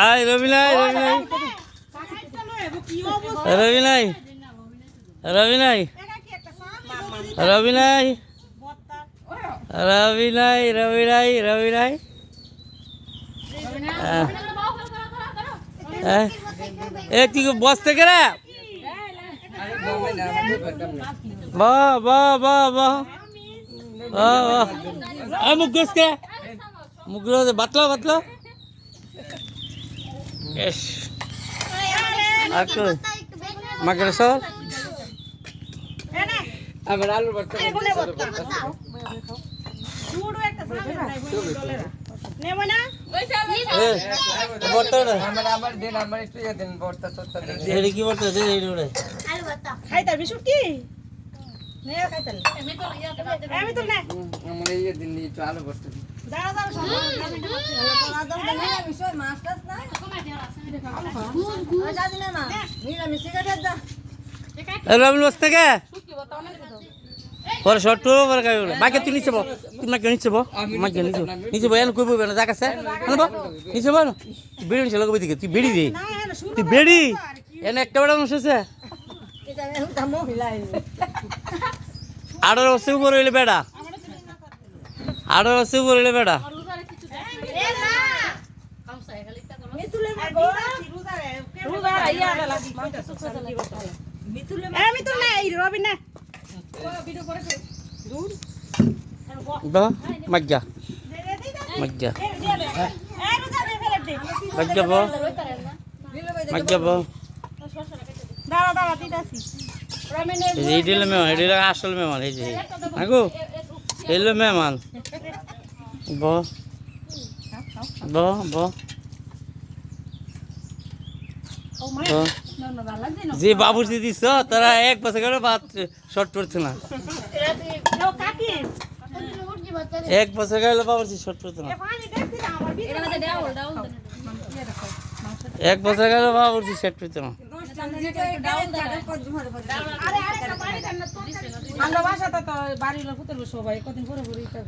আয় রবি নাই রবি নাই রবি নাই রবি নাই রবি নাই রবি নাই রবি নাই এ তুই বস থেকে রে বাহ বাহ বাহ বাহ বাহ মুখ গোসকে মুখগুলো বাতলো বাতলো এস আর তো মাকে সর আমার আলু ভর্তা আমার দিন আমার একটু দিন ভর্তা সত্তা দেড় কি বলতে দে দেড় খাইতার বিশুট কি নে খাইতার আমি তো না আমার এই দিন একটু আলু ভর্তা দাঁড়া দাঁড়া বিষয় মাছ টাছ না রবি বস থেকে পরে শর্ট পরে বাকি তুই নিচে তুই মাকে নিচে মাকে নিচে নিচে এনে কইব না জায়গা আছে নিচে বল বেড়ি নিচে লগবি দিকে তুই বেড়ি দে তুই বেড়ি এনে একটা বড় মানুষ আছে আড়ার বসে উপর হইলে বেড়া আড়ার বসে উপর হইলে বেড়া মজ্জা মজ্জা মজ্জা বো মজ্জা বো এইডিলে মেহমান এইডিলে আসল মেহমান এই যে আগো এইলো মেহমান ব ব ব যে বাবুর্চি দিছ তারা এক বছর গেল ভাত শর্ট পড়ছে না এক বছর গেল বাবুর্চি শর্ট পড়ছে না এক বছর গেল বাবুর্চি শর্ট পড়ছে না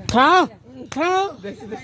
খাও খাও